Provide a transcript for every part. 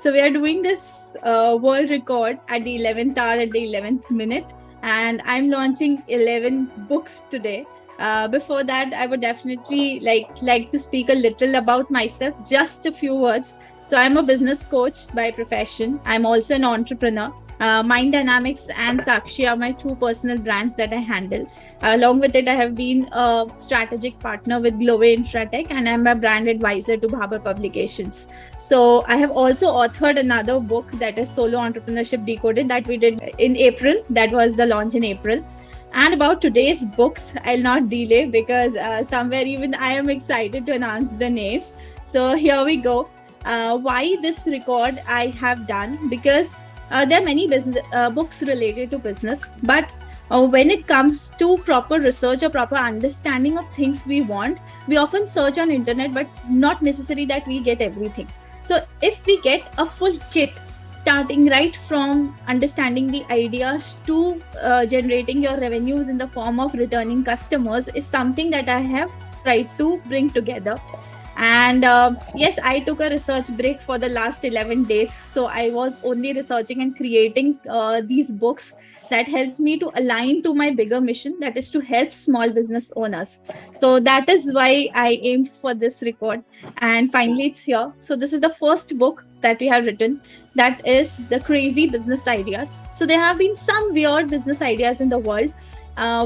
So we are doing this world record at the 11th hour, at the 11th minute, and I'm launching 11 books today. Before that, I would definitely like to speak a little about myself, just a few words. So I'm a business coach by profession. I'm also an entrepreneur. Mindynamics and Saakshi are my two personal brands that I handle. Along with it, I have been a strategic partner with Glove Infratech, and I'm a brand advisor to Bhaber Publications. So I have also authored another book, that is Solo Entrepreneurship Decoded, that we did in April. That was the launch in April. And about today's books, I'll not delay because somewhere even I am excited to announce the names. So here we go. Why this record I have done? Because there are many business books related to business, but when it comes to proper research or proper understanding of things we want, we often search on internet, but not necessary that we get everything. So if we get a full kit, starting right from understanding the ideas to generating your revenues in the form of returning customers, is something that I have tried to bring together. And yes, I took a research break for the last 11 days. So I was only researching and creating these books that helped me to align to my bigger mission, that is to help small business owners. So that is why I aimed for this record. And finally, it's here. So this is the first book that we have written, that is The Crazy Business Ideas. So there have been some weird business ideas in the world,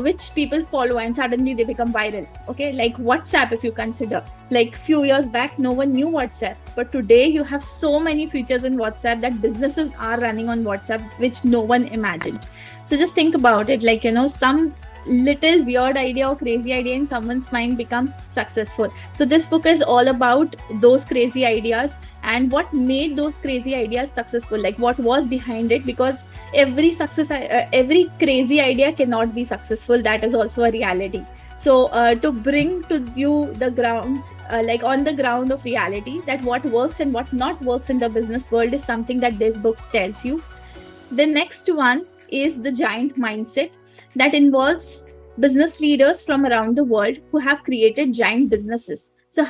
which people follow and suddenly they become viral. Okay, like WhatsApp, if you consider, like few years back, no one knew WhatsApp, but today you have so many features in WhatsApp that businesses are running on WhatsApp, which no one imagined. So just think about it, like, some little weird idea or crazy idea in someone's mind becomes successful. So this book is all about those crazy ideas and what made those crazy ideas successful, like what was behind it, because every crazy idea cannot be successful. That is also a reality. So to bring to you the grounds, like on the ground of reality, that what works and what not works in the business world is something that this book tells you. The next one is The Giant Mindset, that involves business leaders from around the world who have created giant businesses. So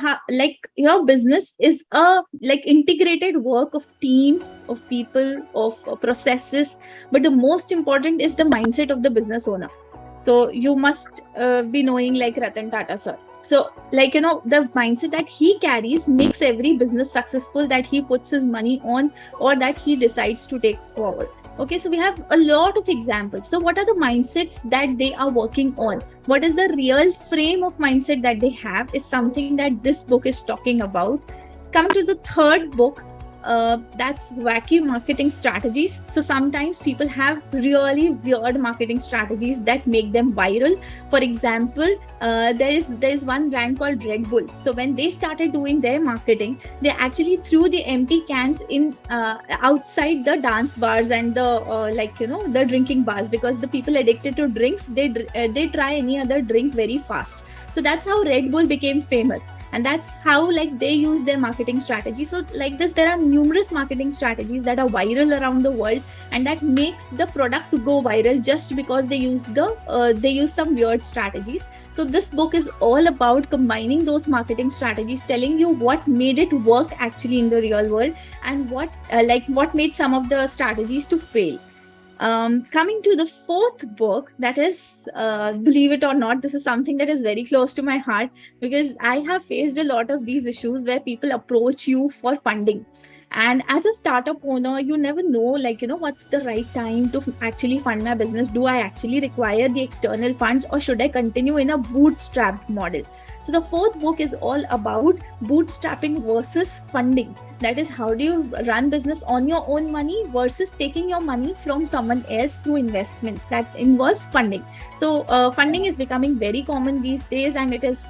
business is a integrated work of teams, of people, of processes, but the most important is the mindset of the business owner. So you must be knowing like Ratan Tata sir. So the mindset that he carries makes every business successful that he puts his money on or that he decides to take forward. Okay, so we have a lot of examples. So what are the mindsets that they are working on? What is the real frame of mindset that they have is something that this book is talking about. Coming to the third book, that's Wacky Marketing Strategies. So sometimes people have really weird marketing strategies that make them viral. For example, there is one brand called Red Bull. So when they started doing their marketing, they actually threw the empty cans in outside the dance bars and the drinking bars, because the people addicted to drinks, they try any other drink very fast. So that's how Red Bull became famous, and that's how they use their marketing strategy. So like this, there are numerous marketing strategies that are viral around the world, and that makes the product go viral just because they use some weird strategies. So this book is all about combining those marketing strategies, telling you what made it work actually in the real world, and what made some of the strategies to fail. Coming to the fourth book, that is, believe it or not, this is something that is very close to my heart, because I have faced a lot of these issues where people approach you for funding. And as a startup owner, you never know, what's the right time to actually fund my business. Do I actually require the external funds, or should I continue in a bootstrapped model? So the fourth book is all about bootstrapping versus funding. That is, how do you run business on your own money versus taking your money from someone else through investments that involves funding. So funding is becoming very common these days, and it is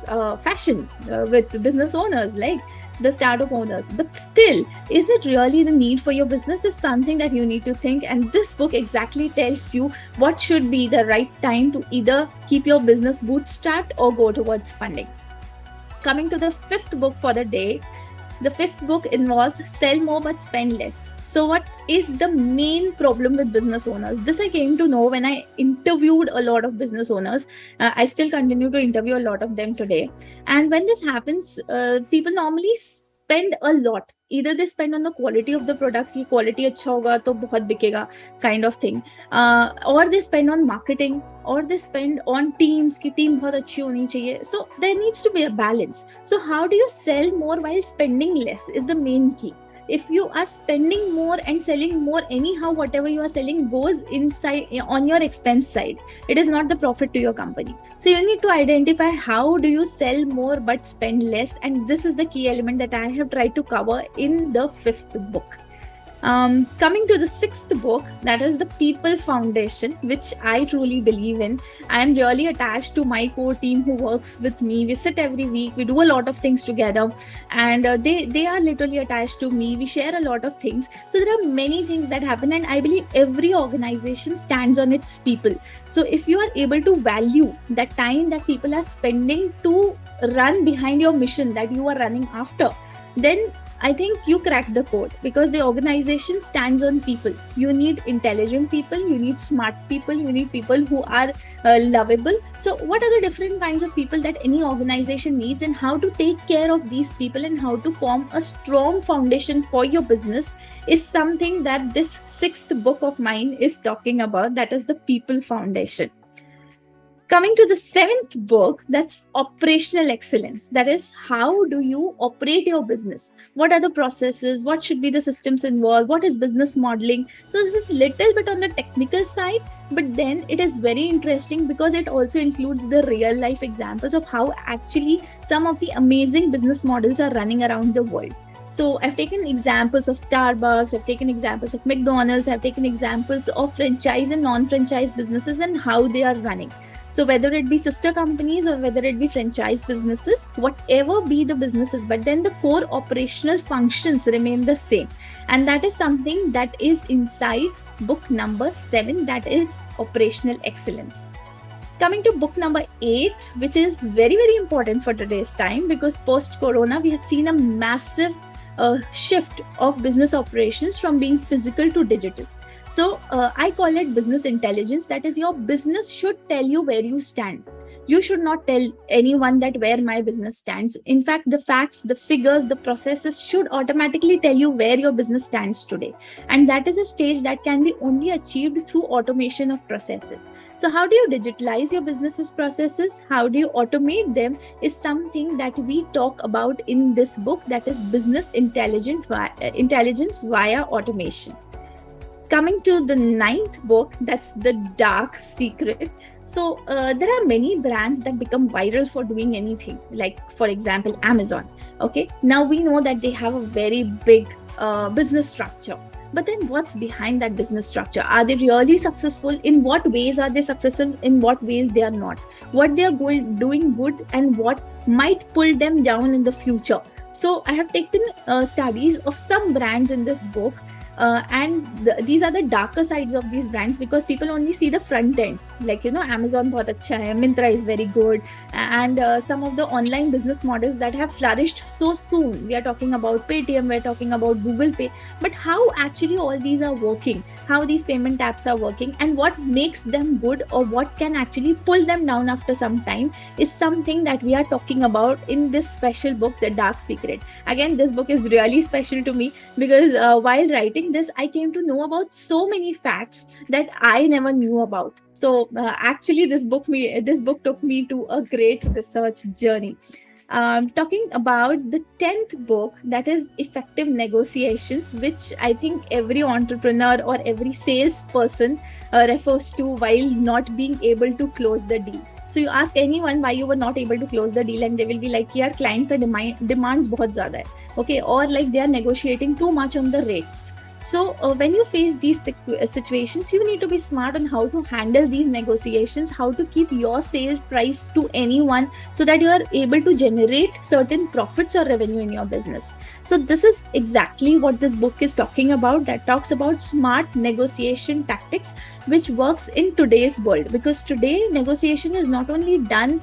fashion with business owners like the startup owners. But still, is it really the need for your business is something that you need to think. And this book exactly tells you what should be the right time to either keep your business bootstrapped or go towards funding. Coming to the fifth book for the day, the fifth book involves Sell More But Spend Less. So what is the main problem with business owners? This I came to know when I interviewed a lot of business owners. I still continue to interview a lot of them today. And when this happens, people normally spend a lot. Either they spend on the quality of the product, ki quality अच्छा होगा तो बहुत बिकेगा, kind of thing, or they spend on marketing, or they spend on teams की team बहुत अच्छी होनी चाहिए. So there needs to be a balance. So how do you sell more while spending less is the main key. If you are spending more and selling more, anyhow whatever you are selling goes inside on your expense side. It is not the profit to your company. So you need to identify how do you sell more but spend less, and this is the key element that I have tried to cover in the 5th book. Coming to the 6th book, that is the People Foundation, which I truly believe in. I am really attached to my core team who works with me. We sit every week, we do a lot of things together, and they are literally attached to me. We share a lot of things. So there are many things that happen, and I believe every organization stands on its people. So if you are able to value that time that people are spending to run behind your mission that you are running after, then I think you crack the code, because the organization stands on people. You need intelligent people, you need smart people, you need people who are lovable. So what are the different kinds of people that any organization needs, and how to take care of these people and how to form a strong foundation for your business is something that this 6th book of mine is talking about. That is the People Foundation. Coming to the 7th book, that's operational excellence. That is, how do you operate your business? What are the processes? What should be the systems involved? What is business modeling? So this is little bit on the technical side, but then it is very interesting because it also includes the real life examples of how actually some of the amazing business models are running around the world. So I've taken examples of Starbucks, I've taken examples of McDonald's, I've taken examples of franchise and non-franchise businesses and how they are running. So whether it be sister companies or whether it be franchise businesses, whatever be the businesses, but then the core operational functions remain the same. And that is something that is inside book number 7, that is operational excellence. Coming to book number 8, which is very, very important for today's time, because post-corona, we have seen a massive shift of business operations from being physical to digital. So I call it business intelligence. That is, your business should tell you where you stand. You should not tell anyone that where my business stands. In fact, the facts, the figures, the processes should automatically tell you where your business stands today. And that is a stage that can be only achieved through automation of processes. So how do you digitalize your business's processes? How do you automate them is something that we talk about in this book, that is business intelligence via automation. Coming to the 9th book, that's The Dark Secret. So there are many brands that become viral for doing anything, like for example, Amazon. Okay, now we know that they have a very big business structure. But then what's behind that business structure? Are they really successful? In what ways are they successful? In what ways they are not? What they are doing good and what might pull them down in the future? So I have taken studies of some brands in this book. These are the darker sides of these brands, because people only see the front ends, like, Amazon bahut acha hai, Myntra is very good, and some of the online business models that have flourished so soon. We are talking about Paytm, we're talking about Google Pay, but how actually all these are working, how these payment apps are working, and what makes them good or what can actually pull them down after some time is something that we are talking about in this special book, The Dark Secret. Again, this book is really special to me because while writing this, I came to know about so many facts that I never knew about. So actually this book took me to a great research journey. Talking about the 10th book, that is Effective Negotiations, which I think every entrepreneur or every salesperson refers to while not being able to close the deal. So you ask anyone why you were not able to close the deal, and they will be like, "Yaar, client ka demands bahut zyada hai." Okay, or like they are negotiating too much on the rates. So when you face these situations, you need to be smart on how to handle these negotiations, how to keep your sale price to anyone so that you are able to generate certain profits or revenue in your business. So this is exactly what this book is talking about, that talks about smart negotiation tactics, which works in today's world, because today negotiation is not only done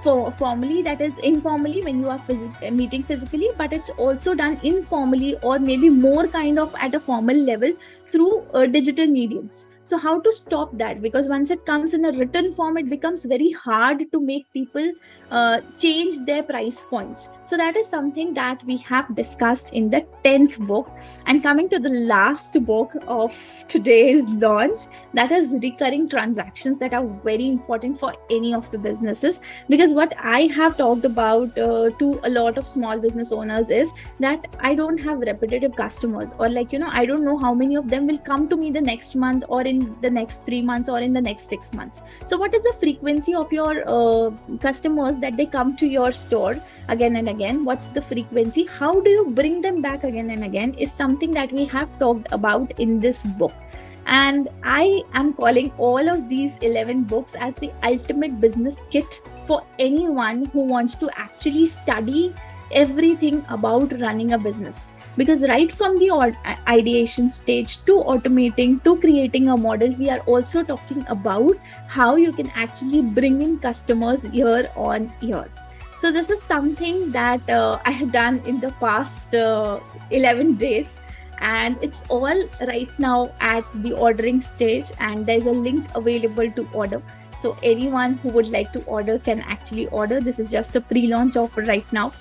formally, that is informally when you are meeting physically, but it's also done informally or maybe more kind of at a formal level through digital mediums. So how to stop that? Because once it comes in a written form, it becomes very hard to make people change their price points. So that is something that we have discussed in the 10th book. And coming to the last book of today's launch, that is recurring transactions, that are very important for any of the businesses. Because what I have talked about to a lot of small business owners is that I don't have repetitive customers, or I don't know how many of them will come to me the next month, or in the next 3 months, or in the next 6 months. So what is the frequency of your customers that they come to your store again and again? What's the frequency? How do you bring them back again and again is something that we have talked about in this book. And I am calling all of these 11 books as the ultimate business kit for anyone who wants to actually study everything about running a business. Because right from the ideation stage to automating to creating a model, we are also talking about how you can actually bring in customers year on year. So this is something that I have done in the past 11 days. And it's all right now at the ordering stage, and there's a link available to order. So anyone who would like to order can actually order. This is just a pre-launch offer right now.